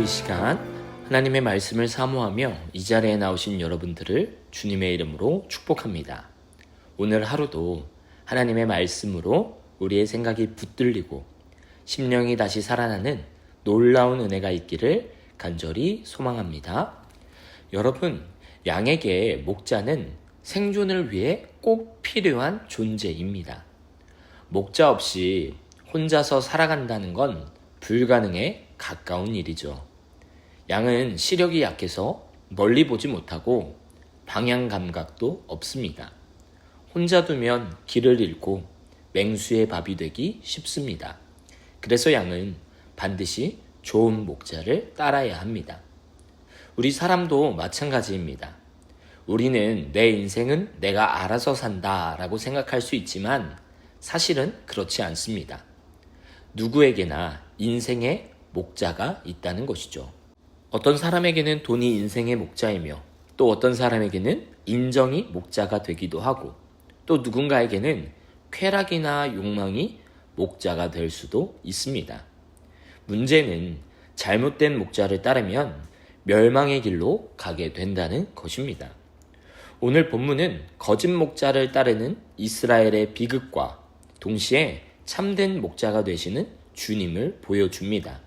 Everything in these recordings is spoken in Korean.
이 시간 하나님의 말씀을 사모하며 이 자리에 나오신 여러분들을 주님의 이름으로 축복합니다. 오늘 하루도 하나님의 말씀으로 우리의 생각이 붙들리고 심령이 다시 살아나는 놀라운 은혜가 있기를 간절히 소망합니다. 여러분, 양에게 목자는 생존을 위해 꼭 필요한 존재입니다. 목자 없이 혼자서 살아간다는 건 불가능에 가까운 일이죠. 양은 시력이 약해서 멀리 보지 못하고 방향 감각도 없습니다. 혼자 두면 길을 잃고 맹수의 밥이 되기 쉽습니다. 그래서 양은 반드시 좋은 목자를 따라야 합니다. 우리 사람도 마찬가지입니다. 우리는 내 인생은 내가 알아서 산다 라고 생각할 수 있지만 사실은 그렇지 않습니다. 누구에게나 인생의 목자가 있다는 것이죠. 어떤 사람에게는 돈이 인생의 목자이며 또 어떤 사람에게는 인정이 목자가 되기도 하고 또 누군가에게는 쾌락이나 욕망이 목자가 될 수도 있습니다. 문제는 잘못된 목자를 따르면 멸망의 길로 가게 된다는 것입니다. 오늘 본문은 거짓 목자를 따르는 이스라엘의 비극과 동시에 참된 목자가 되시는 주님을 보여줍니다.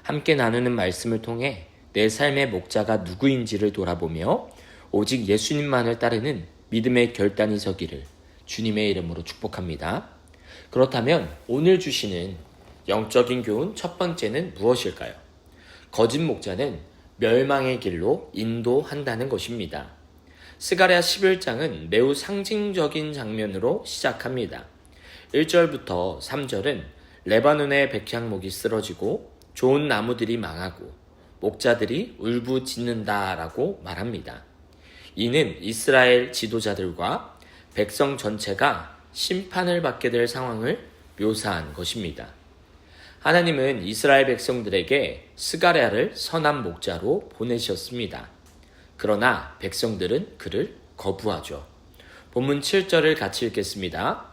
함께 나누는 말씀을 통해 내 삶의 목자가 누구인지를 돌아보며 오직 예수님만을 따르는 믿음의 결단이 서기를 주님의 이름으로 축복합니다. 그렇다면 오늘 주시는 영적인 교훈 첫 번째는 무엇일까요? 거짓 목자는 멸망의 길로 인도한다는 것입니다. 스가랴 11장은 매우 상징적인 장면으로 시작합니다. 1절부터 3절은 레바논의 백향목이 쓰러지고 좋은 나무들이 망하고 목자들이 울부짖는다라고 말합니다. 이는 이스라엘 지도자들과 백성 전체가 심판을 받게 될 상황을 묘사한 것입니다. 하나님은 이스라엘 백성들에게 스가랴를 선한 목자로 보내셨습니다. 그러나 백성들은 그를 거부하죠. 본문 7절을 같이 읽겠습니다.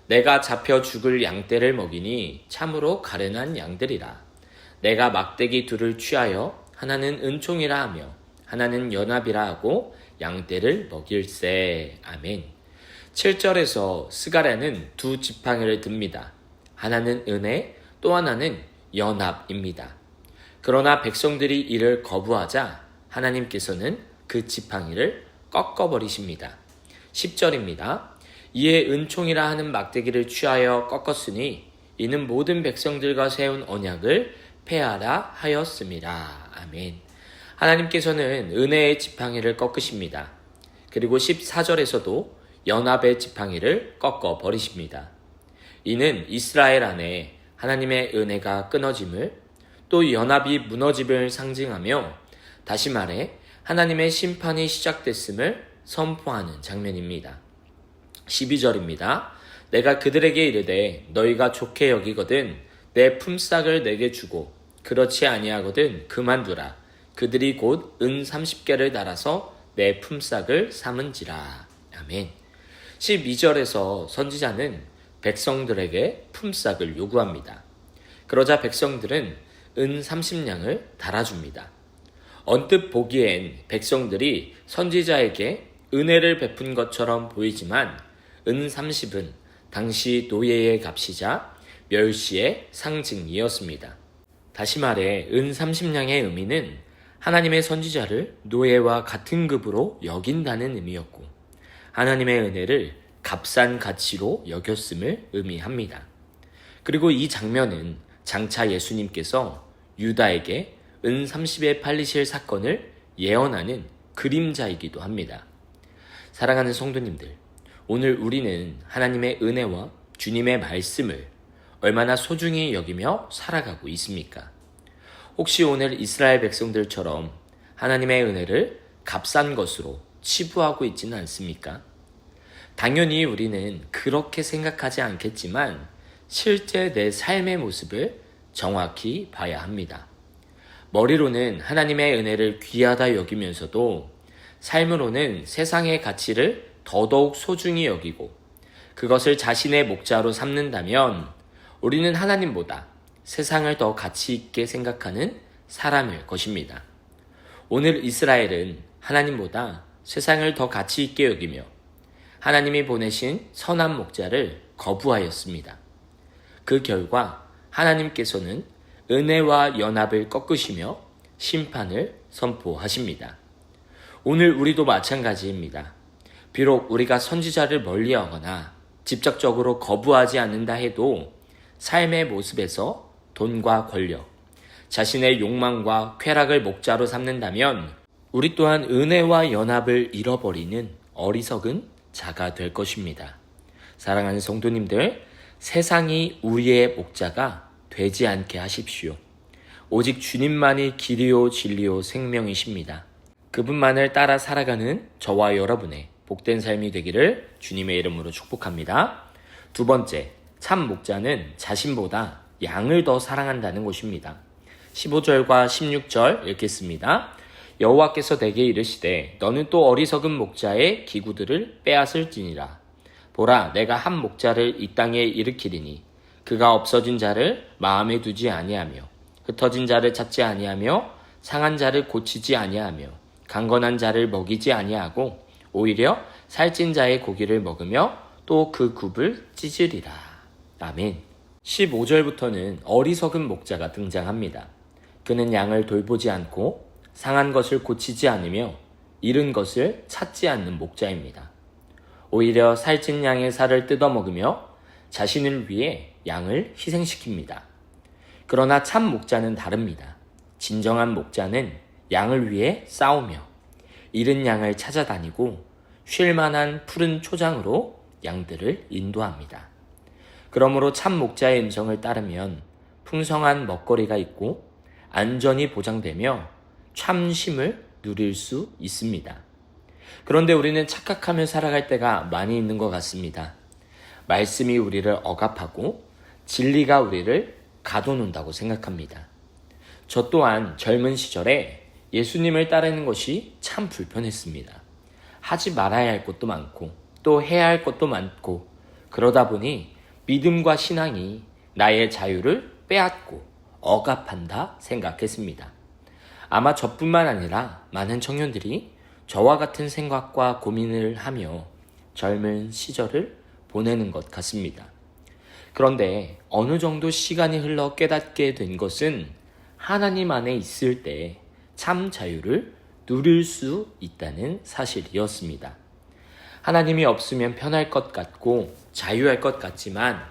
내가 잡혀 죽을 양떼를 먹이니 참으로 가련한 양들이라. 내가 막대기 둘을 취하여 하나는 은총이라 하며 하나는 연합이라 하고 양떼를 먹일세. 아멘. 7절에서 스가랴는 두 지팡이를 듭니다. 하나는 은혜, 또 하나는 연합입니다. 그러나 백성들이 이를 거부하자 하나님께서는 그 지팡이를 꺾어버리십니다. 10절입니다. 이에 은총이라 하는 막대기를 취하여 꺾었으니 이는 모든 백성들과 세운 언약을 폐하라 하였음이라. 아멘. 하나님께서는 은혜의 지팡이를 꺾으십니다. 그리고 14절에서도 연합의 지팡이를 꺾어버리십니다. 이는 이스라엘 안에 하나님의 은혜가 끊어짐을 또 연합이 무너짐을 상징하며 다시 말해 하나님의 심판이 시작됐음을 선포하는 장면입니다. 12절입니다. 내가 그들에게 이르되 너희가 좋게 여기거든 내 품삯을 내게 주고 그렇지 아니하거든 그만두라. 그들이 곧 은 30개를 달아서 내 품삯을 삼은지라. 아멘. 12절에서 선지자는 백성들에게 품삯을 요구합니다. 그러자 백성들은 은 30냥을 달아줍니다. 언뜻 보기엔 백성들이 선지자에게 은혜를 베푼 것처럼 보이지만 은 30은 당시 노예의 값이자 멸시의 상징이었습니다. 다시 말해 은 30냥의 의미는 하나님의 선지자를 노예와 같은 급으로 여긴다는 의미였고 하나님의 은혜를 값싼 가치로 여겼음을 의미합니다. 그리고 이 장면은 장차 예수님께서 유다에게 은 30에 팔리실 사건을 예언하는 그림자이기도 합니다. 사랑하는 성도님들, 오늘 우리는 하나님의 은혜와 주님의 말씀을 얼마나 소중히 여기며 살아가고 있습니까? 혹시 오늘 이스라엘 백성들처럼 하나님의 은혜를 값싼 것으로 치부하고 있지는 않습니까? 당연히 우리는 그렇게 생각하지 않겠지만 실제 내 삶의 모습을 정확히 봐야 합니다. 머리로는 하나님의 은혜를 귀하다 여기면서도 삶으로는 세상의 가치를 더더욱 소중히 여기고 그것을 자신의 목자로 삼는다면 우리는 하나님보다 세상을 더 가치 있게 생각하는 사람일 것입니다. 오늘 이스라엘은 하나님보다 세상을 더 가치 있게 여기며 하나님이 보내신 선한 목자를 거부하였습니다. 그 결과 하나님께서는 은혜와 연합을 꺾으시며 심판을 선포하십니다. 오늘 우리도 마찬가지입니다. 비록 우리가 선지자를 멀리하거나 직접적으로 거부하지 않는다 해도 삶의 모습에서 돈과 권력, 자신의 욕망과 쾌락을 목자로 삼는다면 우리 또한 은혜와 연합을 잃어버리는 어리석은 자가 될 것입니다. 사랑하는 성도님들, 세상이 우리의 목자가 되지 않게 하십시오. 오직 주님만이 길이요 진리요 생명이십니다. 그분만을 따라 살아가는 저와 여러분의 복된 삶이 되기를 주님의 이름으로 축복합니다. 두 번째, 참 목자는 자신보다 양을 더 사랑한다는 것입니다. 15절과 16절 읽겠습니다. 여호와께서 내게 이르시되 너는 또 어리석은 목자의 기구들을 빼앗을지니라. 보라, 내가 한 목자를 이 땅에 일으키리니 그가 없어진 자를 마음에 두지 아니하며 흩어진 자를 찾지 아니하며 상한 자를 고치지 아니하며 강건한 자를 먹이지 아니하고 오히려 살찐 자의 고기를 먹으며 또 그 굽을 찢으리라. 아멘. 15절부터는 어리석은 목자가 등장합니다. 그는 양을 돌보지 않고 상한 것을 고치지 않으며 잃은 것을 찾지 않는 목자입니다. 오히려 살찐 양의 살을 뜯어먹으며 자신을 위해 양을 희생시킵니다. 그러나 참 목자는 다릅니다. 진정한 목자는 양을 위해 싸우며 잃은 양을 찾아다니고 쉴 만한 푸른 초장으로 양들을 인도합니다. 그러므로 참 목자의 음성을 따르면 풍성한 먹거리가 있고 안전이 보장되며 참심을 누릴 수 있습니다. 그런데 우리는 착각하며 살아갈 때가 많이 있는 것 같습니다. 말씀이 우리를 억압하고 진리가 우리를 가둬놓는다고 생각합니다. 저 또한 젊은 시절에 예수님을 따르는 것이 참 불편했습니다. 하지 말아야 할 것도 많고 또 해야 할 것도 많고 그러다 보니 믿음과 신앙이 나의 자유를 빼앗고 억압한다 생각했습니다. 아마 저뿐만 아니라 많은 청년들이 저와 같은 생각과 고민을 하며 젊은 시절을 보내는 것 같습니다. 그런데 어느 정도 시간이 흘러 깨닫게 된 것은 하나님 안에 있을 때 참 자유를 누릴 수 있다는 사실이었습니다. 하나님이 없으면 편할 것 같고 자유할 것 같지만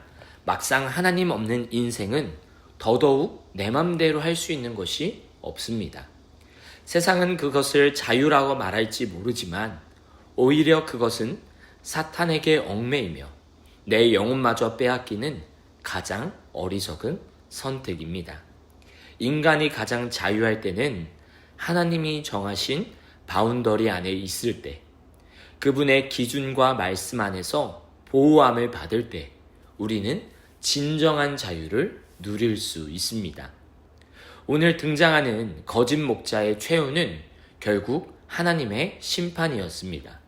막상 하나님 없는 인생은 더더욱 내 맘대로 할 수 있는 것이 없습니다. 세상은 그것을 자유라고 말할지 모르지만 오히려 그것은 사탄에게 얽매이며 내 영혼마저 빼앗기는 가장 어리석은 선택입니다. 인간이 가장 자유할 때는 하나님이 정하신 바운더리 안에 있을 때, 그분의 기준과 말씀 안에서 보호함을 받을 때 우리는 진정한 자유를 누릴 수 있습니다. 오늘 등장하는 거짓 목자의 최후는 결국 하나님의 심판이었습니다.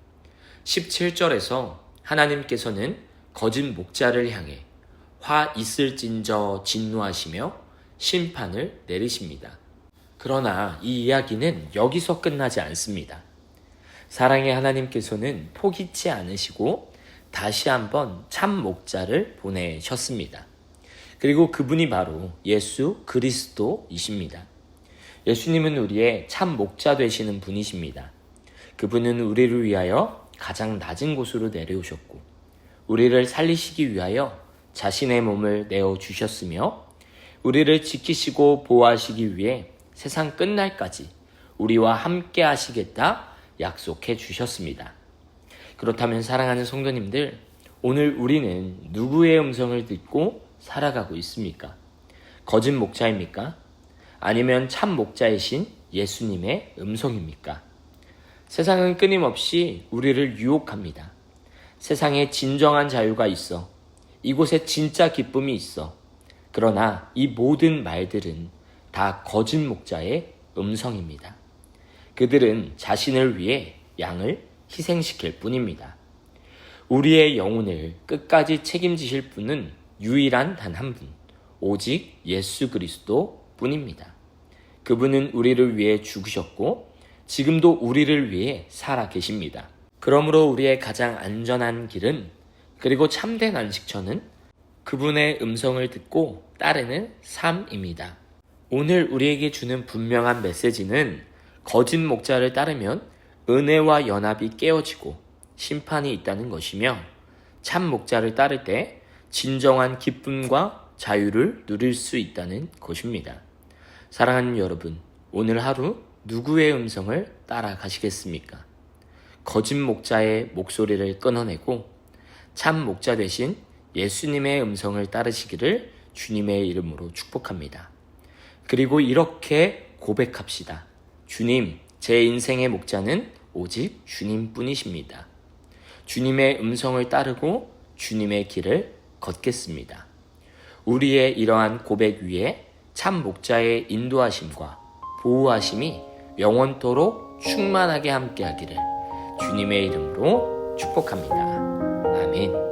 17절에서 하나님께서는 거짓 목자를 향해 화 있을진저 진노하시며 심판을 내리십니다. 그러나 이 이야기는 여기서 끝나지 않습니다. 사랑의 하나님께서는 포기치 않으시고 다시 한번 참 목자를 보내셨습니다. 그리고 그분이 바로 예수 그리스도이십니다. 예수님은 우리의 참 목자 되시는 분이십니다. 그분은 우리를 위하여 가장 낮은 곳으로 내려오셨고 우리를 살리시기 위하여 자신의 몸을 내어주셨으며 우리를 지키시고 보호하시기 위해 세상 끝날까지 우리와 함께 하시겠다 약속해 주셨습니다. 그렇다면 사랑하는 성도님들, 오늘 우리는 누구의 음성을 듣고 살아가고 있습니까? 거짓 목자입니까? 아니면 참 목자이신 예수님의 음성입니까? 세상은 끊임없이 우리를 유혹합니다. 세상에 진정한 자유가 있어. 이곳에 진짜 기쁨이 있어. 그러나 이 모든 말들은 다 거짓 목자의 음성입니다. 그들은 자신을 위해 양을 희생시킬 뿐입니다. 우리의 영혼을 끝까지 책임지실 분은 유일한 단 한 분, 오직 예수 그리스도 뿐입니다. 그분은 우리를 위해 죽으셨고 지금도 우리를 위해 살아 계십니다. 그러므로 우리의 가장 안전한 길은 그리고 참된 안식처는 그분의 음성을 듣고 따르는 삶입니다. 오늘 우리에게 주는 분명한 메시지는 거짓 목자를 따르면 은혜와 연합이 깨어지고 심판이 있다는 것이며 참 목자를 따를 때 진정한 기쁨과 자유를 누릴 수 있다는 것입니다. 사랑하는 여러분, 오늘 하루 누구의 음성을 따라가시겠습니까? 거짓 목자의 목소리를 끊어내고 참 목자 되신 예수님의 음성을 따르시기를 주님의 이름으로 축복합니다. 그리고 이렇게 고백합시다. 주님, 제 인생의 목자는 오직 주님뿐이십니다. 주님의 음성을 따르고 주님의 길을 걷겠습니다. 우리의 이러한 고백 위에 참 목자의 인도하심과 보호하심이 영원토록 충만하게 함께하기를 주님의 이름으로 축복합니다. 아멘.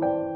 요